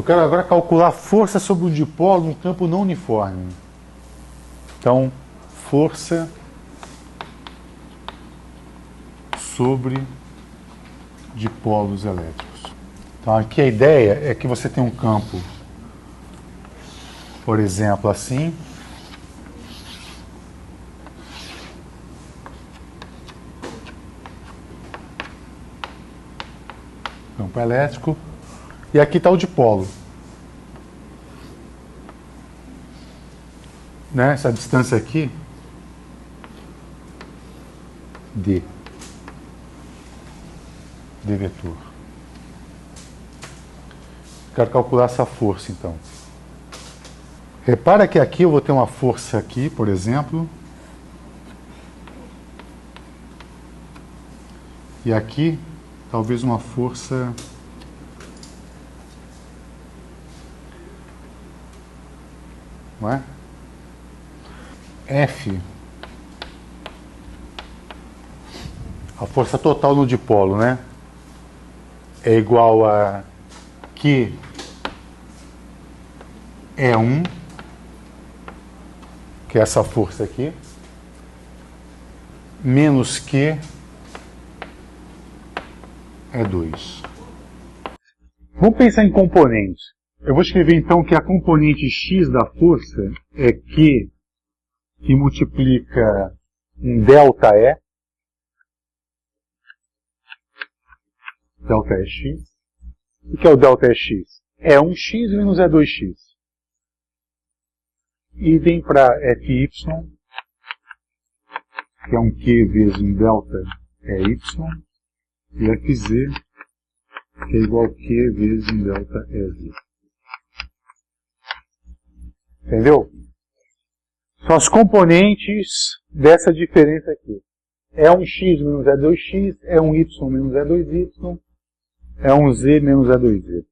quero agora calcular força sobre o dipolo num campo não uniforme. Então, força sobre dipolos elétricos. Então, aqui a ideia é que você tem um campo, por exemplo, assim. Campo elétrico. E aqui está o dipolo. Né? Essa distância aqui, D vetor. Quero calcular essa força, então. Repara que aqui eu vou ter uma força aqui, por exemplo. E aqui, talvez uma força... Não é? F, a força total no dipolo, né? É igual a Q E1, que é essa força aqui, menos Q E2. Vamos pensar em componentes. Eu vou escrever então que a componente x da força é Q que multiplica um delta E, delta EX. O que é o delta EX? É 1x menos E2x. Idem para FY, que é um Q vezes um delta EY, e FZ, que é igual a Q vezes um delta EZ. Entendeu? São as componentes dessa diferença aqui. É um x menos E2x, é um y menos E2y, é um z menos E2z.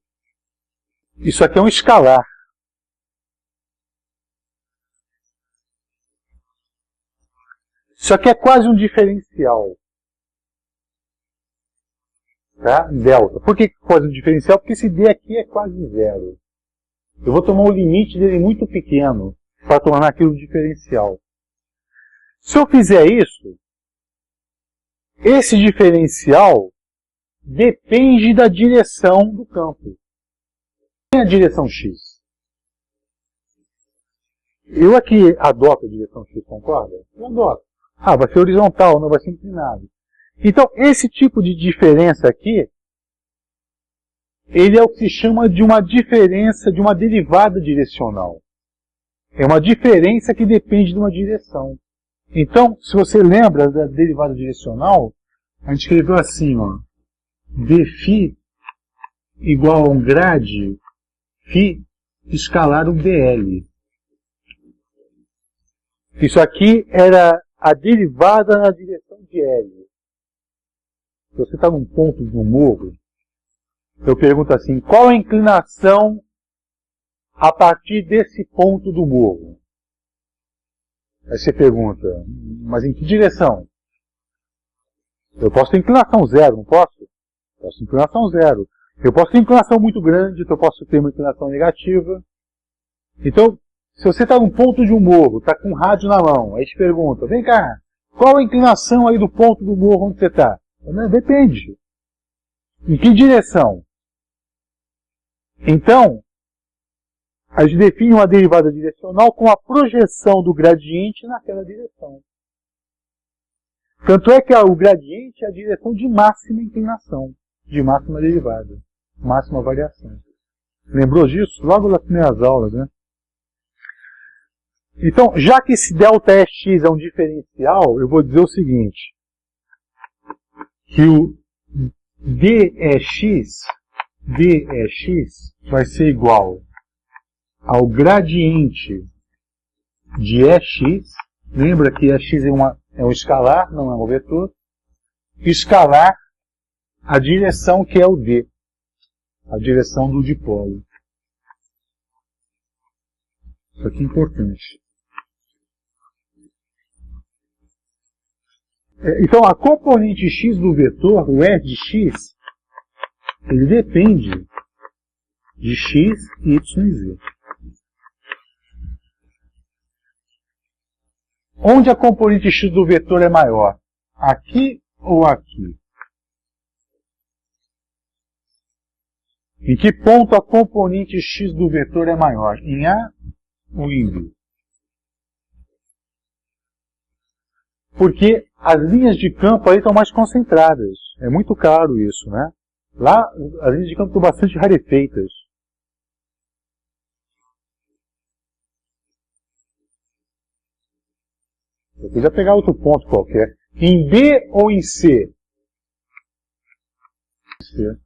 Isso aqui é um escalar. Isso aqui é quase um diferencial. Tá? Delta. Por que quase um diferencial? Porque esse d aqui é quase zero. Eu vou tomar o limite dele muito pequeno para tornar aquilo diferencial. Se eu fizer isso, esse diferencial depende da direção do campo. Quem é a direção x? Eu aqui adoto a direção x, concorda? Eu adoto. Ah, vai ser horizontal, não vai ser inclinado. Então, esse tipo de diferença aqui, ele é o que se chama de uma diferença, de uma derivada direcional. É uma diferença que depende de uma direção. Então, se você lembra da derivada direcional, a gente escreveu assim, ó, dφ igual a um grade φ escalar um dl. Isso aqui era a derivada na direção de L. Se você está num ponto de um morro, eu pergunto assim, qual a inclinação a partir desse ponto do morro? Aí você pergunta, mas em que direção? Eu posso ter inclinação zero, não posso? Posso ter inclinação zero. Eu posso ter inclinação muito grande, então eu posso ter uma inclinação negativa. Então, se você está num ponto de um morro, está com um rádio na mão, aí te pergunta, vem cá, qual a inclinação aí do ponto do morro onde você está? Depende. Em que direção? Então, a gente define uma derivada direcional com a projeção do gradiente naquela direção. Tanto é que o gradiente é a direção de máxima inclinação, de máxima derivada, máxima variação. Lembrou disso? Logo nas primeiras aulas, né? Então, já que esse delta EX é um diferencial, eu vou dizer o seguinte, que o dEx vai ser igual ao gradiente de EX, lembra que EX é um escalar, não é um vetor, escalar a direção que é o D, a direção do dipolo. Isso aqui é importante. Então, a componente x do vetor, o E de x, ele depende de x, y e z. Onde a componente x do vetor é maior? Aqui ou aqui? Em que ponto a componente x do vetor é maior? Em A ou em B? Porque as linhas de campo aí estão mais concentradas. É muito claro isso, né? Lá, as linhas de campo estão bastante rarefeitas. Eu podia pegar outro ponto qualquer. Em B ou em C? C.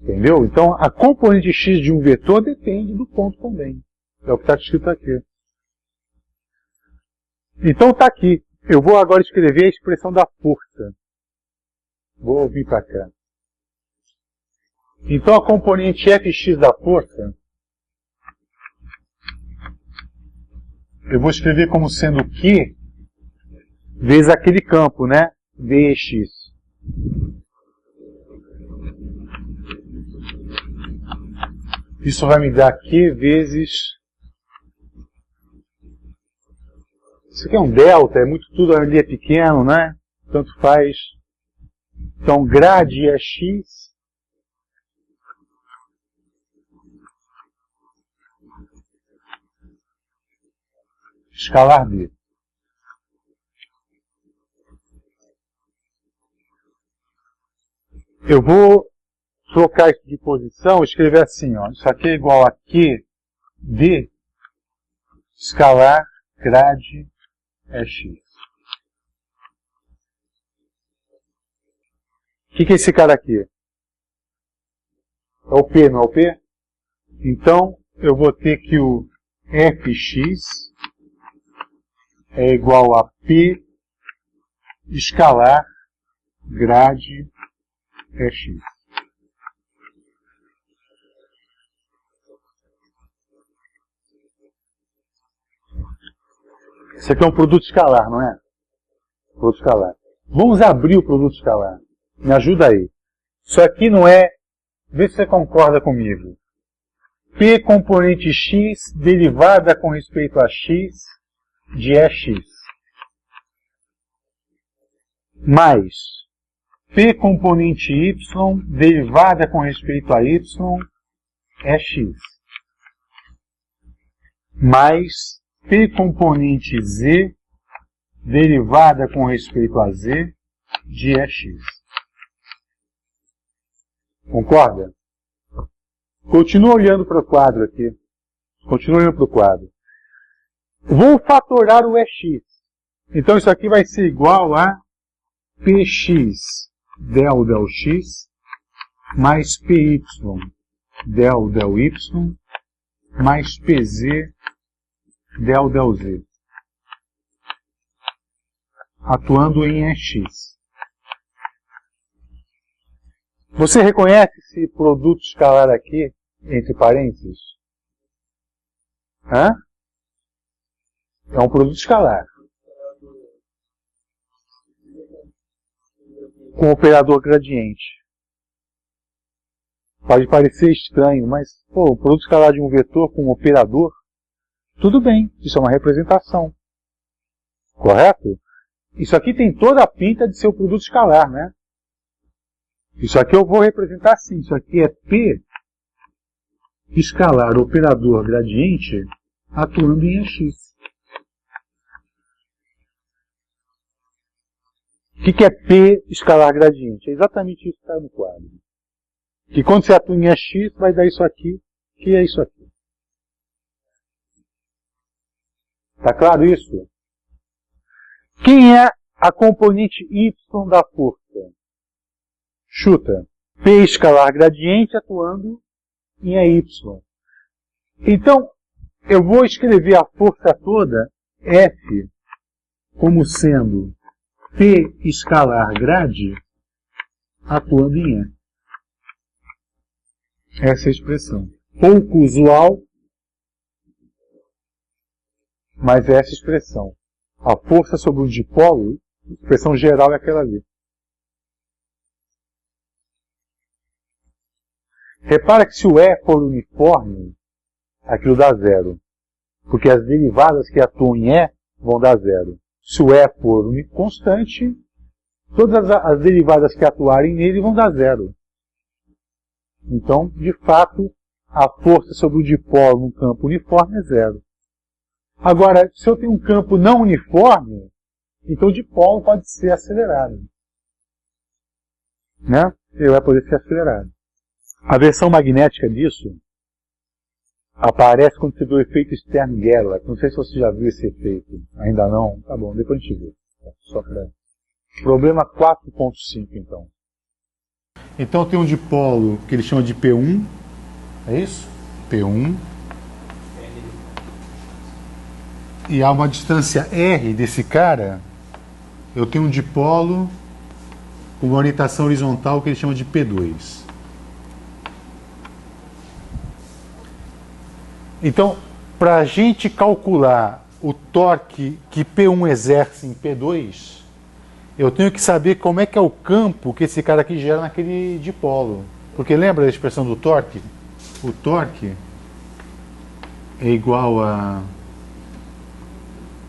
Entendeu? Então, a componente x de um vetor depende do ponto também. É o que está escrito aqui. Então, está aqui. Eu vou agora escrever a expressão da força. Vou vir para cá. Então, a componente fx da força, eu vou escrever como sendo Q vezes aquele campo, né? Vx. Isso vai me dar Q vezes... Isso aqui é um delta, é muito, tudo ali é pequeno, né? Tanto faz. Então, grade é x. Escalar b. Eu vou trocar isso de posição, escrever assim, ó. Isso aqui é igual a Q d escalar grade é x. O que é esse cara aqui? É o P, não é o P? Então, eu vou ter que o fx é igual a P escalar grade é x. Isso aqui é um produto escalar, não é? Produto escalar. Vamos abrir o produto escalar. Me ajuda aí. Isso aqui não é... Vê se você concorda comigo. P componente x derivada com respeito a x de EX. Mais P componente y derivada com respeito a y é x. Mais P componente z derivada com respeito a z de EX. Concorda? Continua olhando para o quadro aqui. Continua olhando para o quadro. Vou fatorar o EX. Então isso aqui vai ser igual a px del del x mais py del del y mais pz del del z. Atuando em EX. Você reconhece esse produto escalar aqui, entre parênteses? Hã? É um produto escalar. Com operador gradiente. Pode parecer estranho, mas, o produto escalar de um vetor com um operador, tudo bem, isso é uma representação. Correto? Isso aqui tem toda a pinta de ser o produto escalar, né? Isso aqui eu vou representar assim. Isso aqui é P escalar operador gradiente atuando em EX. O que é P escalar gradiente? É exatamente isso que está no quadro. Que quando você atua em EX, vai dar isso aqui, que é isso aqui. Está claro isso? Quem é a componente Y da força? Chuta. P escalar gradiente atuando em EY. Então, eu vou escrever a força toda, F, como sendo P escalar grade atuando em E. Essa é a expressão. Pouco usual, mas é essa expressão. A força sobre o dipolo, a expressão geral é aquela ali. Repara que se o E for uniforme, aquilo dá zero. Porque as derivadas que atuam em E vão dar zero. Se o E for constante, todas as derivadas que atuarem nele vão dar zero. Então, de fato, a força sobre o dipolo num campo uniforme é zero. Agora, se eu tenho um campo não uniforme, então o dipolo pode ser acelerado. Né? Ele vai poder ser acelerado. A versão magnética disso aparece quando você vê o efeito Stern-Gerlach. Não sei se você já viu esse efeito. Ainda não? Tá bom, depois a gente vê. Só para... Problema 4.5, então. Então tem um dipolo que ele chama de P1. É isso? P1. E há uma distância R desse cara. Eu tenho um dipolo com uma orientação horizontal que ele chama de P2. Então, para a gente calcular o torque que P1 exerce em P2, eu tenho que saber como é que é o campo que esse cara aqui gera naquele dipolo. Porque lembra da expressão do torque? O torque é igual a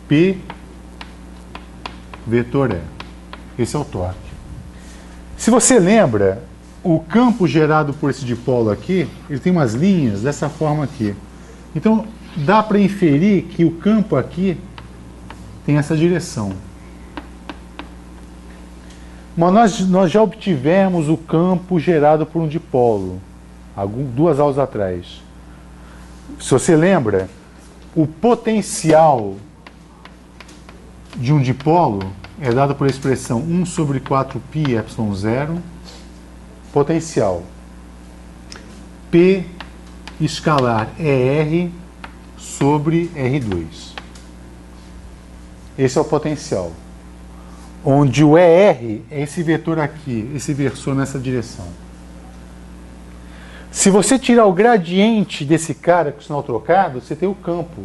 P vetor E. Esse é o torque. Se você lembra, o campo gerado por esse dipolo aqui, ele tem umas linhas dessa forma aqui. Então, dá para inferir que o campo aqui tem essa direção. Mas nós já obtivemos o campo gerado por um dipolo, duas aulas atrás. Se você lembra, o potencial de um dipolo é dado por a expressão 1 sobre 4π ε0, potencial. P escalar é R sobre R2. Esse é o potencial. Onde o ER é esse vetor aqui, esse versor nessa direção. Se você tirar o gradiente desse cara com o sinal trocado, você tem o campo.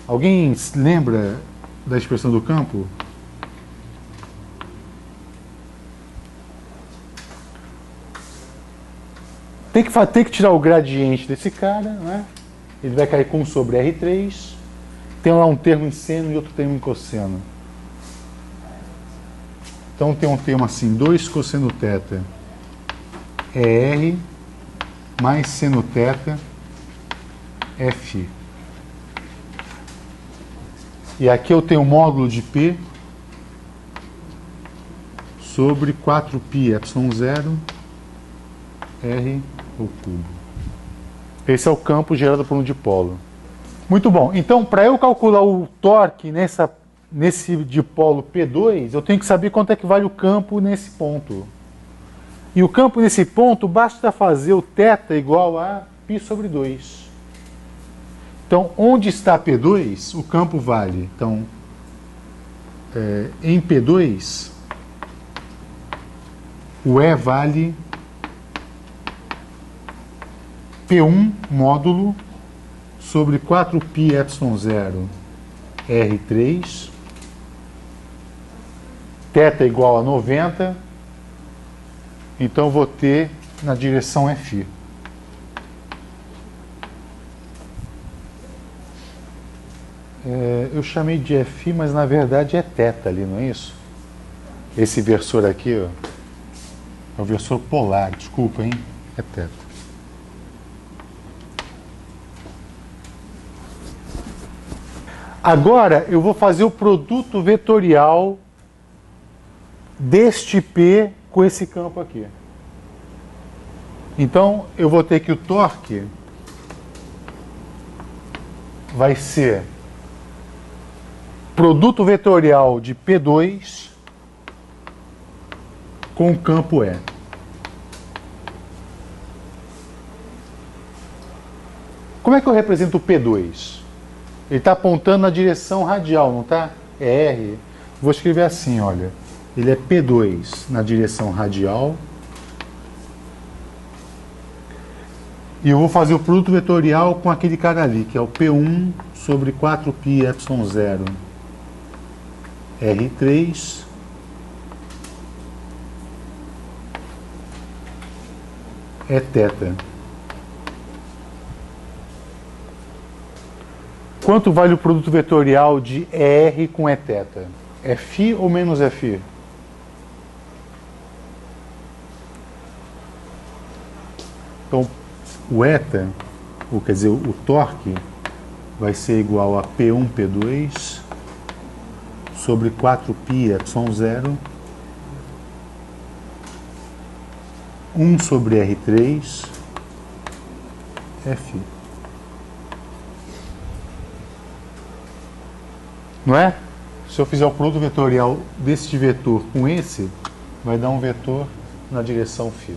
Alguém lembra da expressão do campo? Tem que tirar o gradiente desse cara, né? Ele vai cair com 1 sobre R3. Tem lá um termo em seno e outro termo em cosseno. Então tem um termo assim, 2 cosseno θ é R mais seno θ é φ. E aqui eu tenho o módulo de P sobre 4π ε0 R ao cubo. Esse é o campo gerado por um dipolo. Muito bom. Então, para eu calcular o torque nesse dipolo P2, eu tenho que saber quanto é que vale o campo nesse ponto. E o campo nesse ponto, basta fazer o θ igual a π sobre 2. Então, onde está P2, o campo vale. Então, em P2, o E vale P1 módulo sobre 4π ε0 R3, θ igual a 90, então eu vou ter na direção Φ. Eu chamei de Φ, mas na verdade é θ ali, não é isso? Esse versor aqui, ó, é o versor polar, desculpa, hein? É θ. Agora eu vou fazer o produto vetorial deste P com esse campo aqui. Então eu vou ter que o torque vai ser produto vetorial de P2 com o campo E. Como é que eu represento o P2? Ele está apontando na direção radial, não está? É R. Vou escrever assim, olha. Ele é P2 na direção radial. E eu vou fazer o produto vetorial com aquele cara ali, que é o P1 sobre 4π ε0 R3 é θ. Quanto vale o produto vetorial de ER com Eθ? É φ ou menos Φ? Então, o eta, ou quer dizer, o torque, vai ser igual a P1, P2 sobre 4π ε0 1 sobre R3 F. Não é? Se eu fizer o produto vetorial deste vetor com esse, vai dar um vetor na direção φ.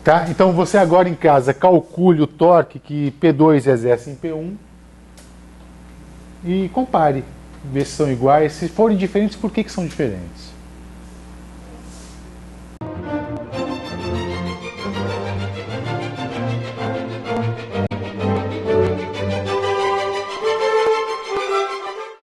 Tá? Então você agora em casa calcule o torque que P2 exerce em P1 e compare, vê se são iguais. Se forem diferentes, por que são diferentes?